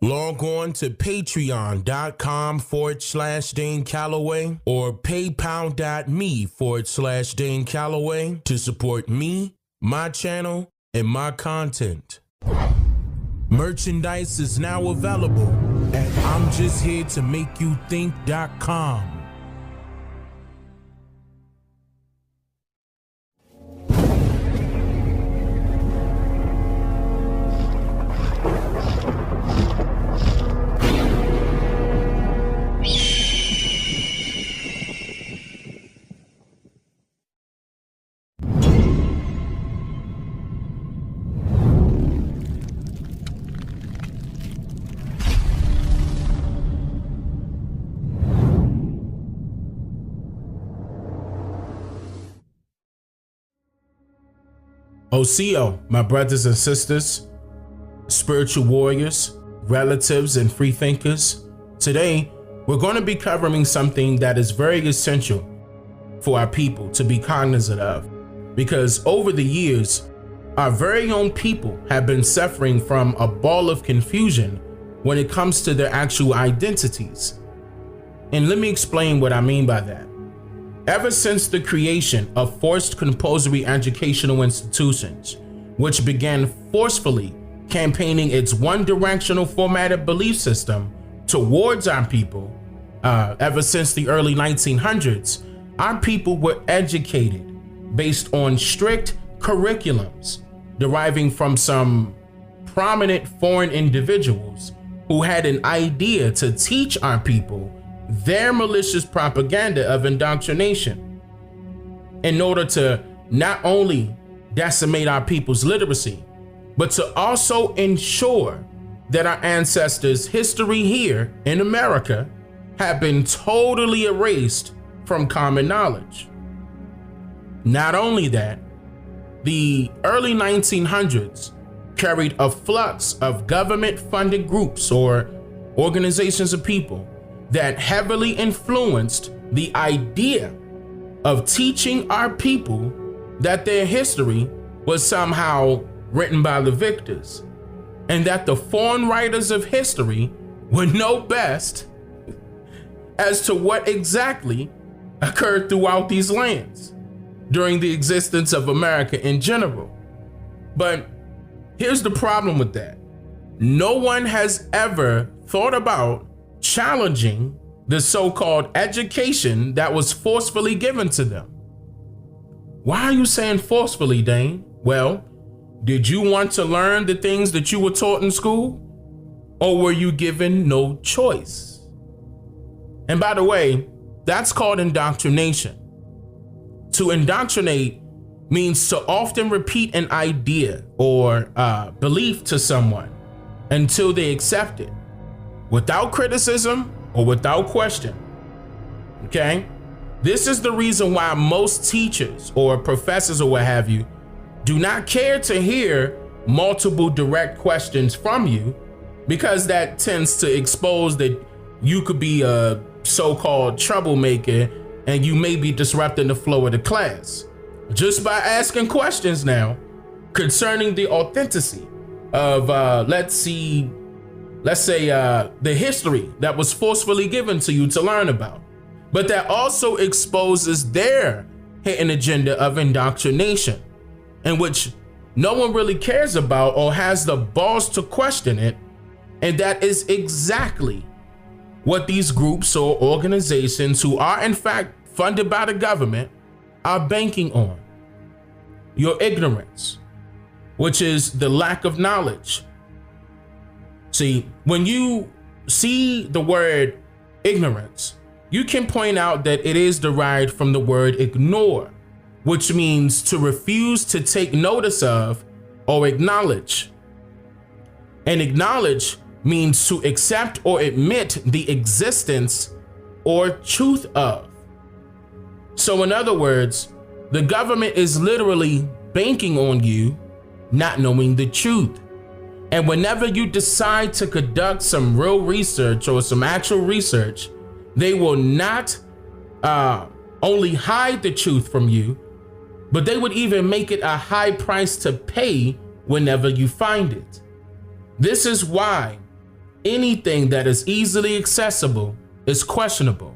Log on to patreon.com/Dane Calloway or paypal.me/Dane Calloway to support me, my channel, and my content. Merchandise is now available at I'mJustHereToMakeYouThink.com. OCO, my brothers and sisters, spiritual warriors, relatives, and free thinkers. Today, we're going to be covering something that is very essential for our people to be cognizant of, because over the years, our very own people have been suffering from a ball of confusion when it comes to their actual identities. And let me explain what I mean by that. Ever since the creation of forced compulsory educational institutions, which began forcefully campaigning its one-directional formatted belief system towards our people, ever since the early 1900s, our people were educated based on strict curriculums deriving from some prominent foreign individuals who had an idea to teach our people their malicious propaganda of indoctrination in order to not only decimate our people's literacy, but to also ensure that our ancestors' history here in America have been totally erased from common knowledge. Not only that, the early 1900s carried a flux of government-funded groups or organizations of people that heavily influenced the idea of teaching our people that their history was somehow written by the victors, and that the foreign writers of history would know best as to what exactly occurred throughout these lands during the existence of America in general. But here's the problem with that. No one has ever thought about challenging the so-called education that was forcefully given to them. Why are you saying forcefully, Dane? Well, did you want to learn the things that you were taught in school? Or were you given no choice? And by the way, that's called indoctrination. To indoctrinate means to often repeat an idea or belief to someone until they accept it, without criticism or without question. Okay? This is the reason why most teachers or professors or what have you do not care to hear multiple direct questions from you, because that tends to expose that you could be a so-called troublemaker and you may be disrupting the flow of the class just by asking questions now concerning the authenticity of let's say the history that was forcefully given to you to learn about, but that also exposes their hidden agenda of indoctrination, in which no one really cares about or has the balls to question it. And that is exactly what these groups or organizations, who are in fact funded by the government, are banking on. Your ignorance, which is the lack of knowledge. See, when you see the word ignorance, you can point out that it is derived from the word ignore, which means to refuse to take notice of or acknowledge. And acknowledge means to accept or admit the existence or truth of. So in other words, the government is literally banking on you not knowing the truth. And whenever you decide to conduct some real research or some actual research, they will not only hide the truth from you, but they would even make it a high price to pay whenever you find it. This is why anything that is easily accessible is questionable.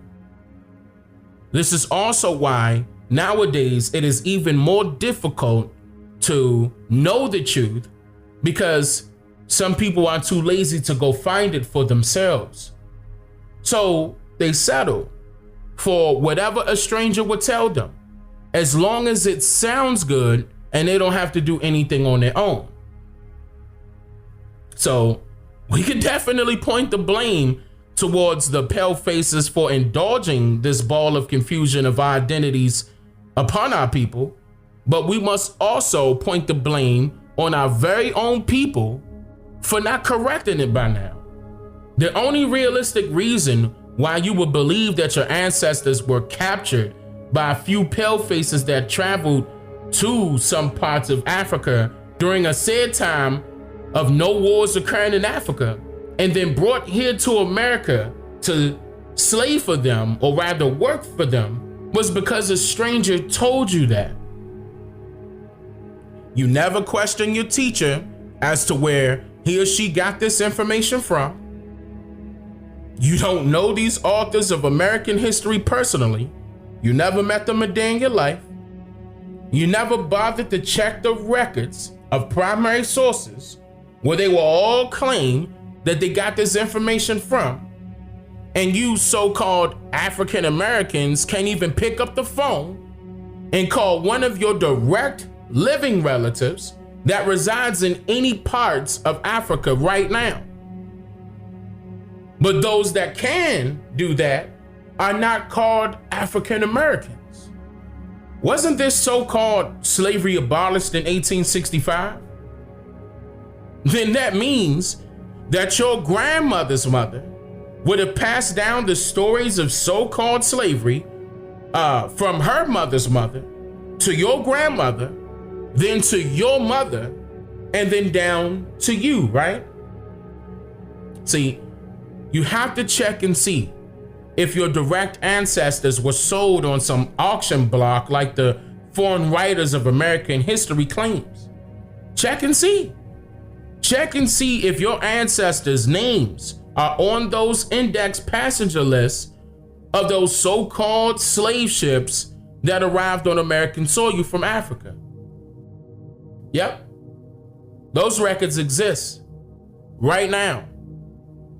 This is also why nowadays it is even more difficult to know the truth, because some people are too lazy to go find it for themselves. So they settle for whatever a stranger would tell them, as long as it sounds good and they don't have to do anything on their own. So we can definitely point the blame towards the pale faces for indulging this ball of confusion of identities upon our people, but we must also point the blame on our very own people for not correcting it by now. The only realistic reason why you would believe that your ancestors were captured by a few pale faces that traveled to some parts of Africa during a said time of no wars occurring in Africa, and then brought here to America to slave for them, or rather work for them, was because a stranger told you that. You never question your teacher as to where he or she got this information from. You don't know these authors of American history personally. You never met them a day in your life. You never bothered to check the records of primary sources where they will all claim that they got this information from. And you so-called African Americans can't even pick up the phone and call one of your direct living relatives that resides in any parts of Africa right now. But those that can do that are not called African Americans. Wasn't this so-called slavery abolished in 1865? Then that means that your grandmother's mother would have passed down the stories of so-called slavery from her mother's mother to your grandmother, then to your mother, and then down to you, right? See, you have to check and see if your direct ancestors were sold on some auction block like the foreign writers of American history claims. Check and see. Check and see if your ancestors' names are on those index passenger lists of those so-called slave ships that arrived on American soil from Africa. Yep, those records exist right now.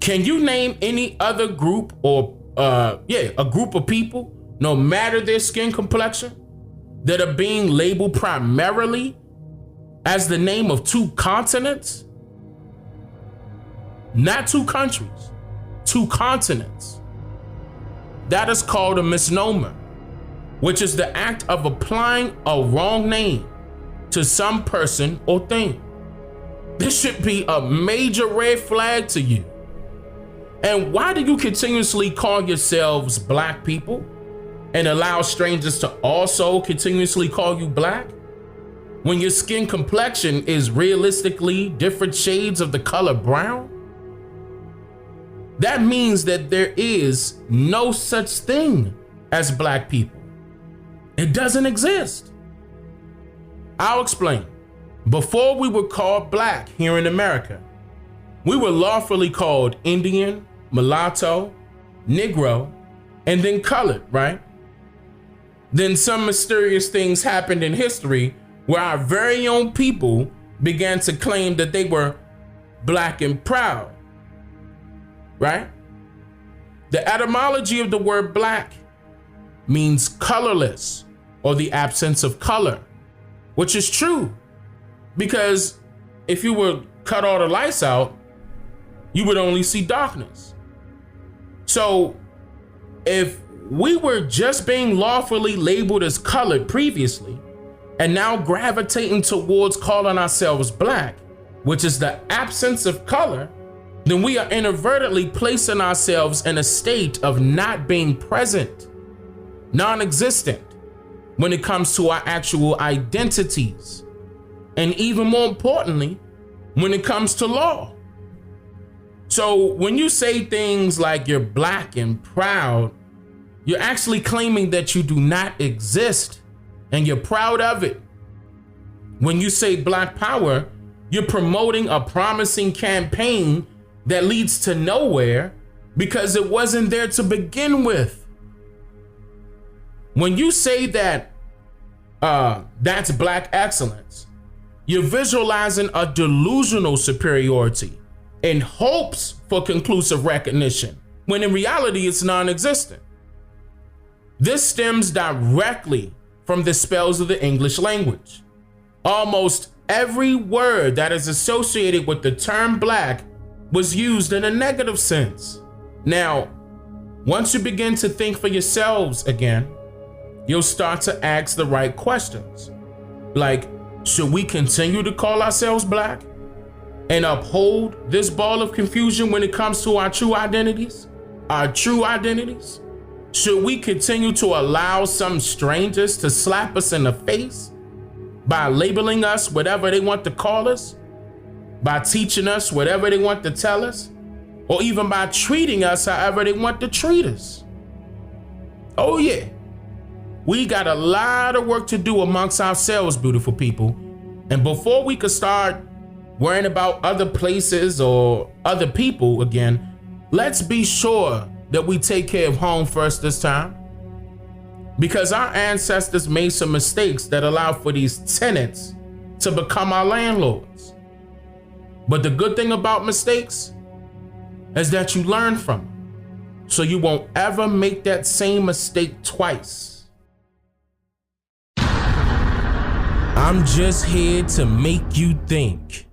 Can you name any other group or a group of people, no matter their skin complexion, that are being labeled primarily as the name of two continents? Not two countries, two continents. That is called a misnomer, which is the act of applying a wrong name to some person or thing. This should be a major red flag to you. And why do you continuously call yourselves black people and allow strangers to also continuously call you black when your skin complexion is realistically different shades of the color brown? That means that there is no such thing as black people. It doesn't exist. I'll explain. Before we were called black here in America, we were lawfully called Indian, mulatto, Negro, and then colored, right? Then some mysterious things happened in history where our very own people began to claim that they were black and proud, right? The etymology of the word black means colorless or the absence of color, which is true, because if you would cut all the lights out, you would only see darkness. So if we were just being lawfully labeled as colored previously, and now gravitating towards calling ourselves black, which is the absence of color, then we are inadvertently placing ourselves in a state of not being present, non-existent, when it comes to our actual identities. And even more importantly, when it comes to law. So when you say things like you're black and proud, you're actually claiming that you do not exist and you're proud of it. When you say black power, you're promoting a promising campaign that leads to nowhere because it wasn't there to begin with. When you say that that's Black excellence, you're visualizing a delusional superiority in hopes for conclusive recognition, when in reality it's non-existent. This stems directly from the spells of the English language. Almost every word that is associated with the term Black was used in a negative sense. Now, once you begin to think for yourselves again, you'll start to ask the right questions. Like, should we continue to call ourselves Black and uphold this ball of confusion when it comes to our true identities? Our true identities? Should we continue to allow some strangers to slap us in the face by labeling us whatever they want to call us, by teaching us whatever they want to tell us, or even by treating us however they want to treat us? Oh yeah, we got a lot of work to do amongst ourselves, beautiful people. And before we could start worrying about other places or other people again, let's be sure that we take care of home first this time. Because our ancestors made some mistakes that allow for these tenants to become our landlords. But the good thing about mistakes is that you learn from them, so you won't ever make that same mistake twice. I'm just here to make you think.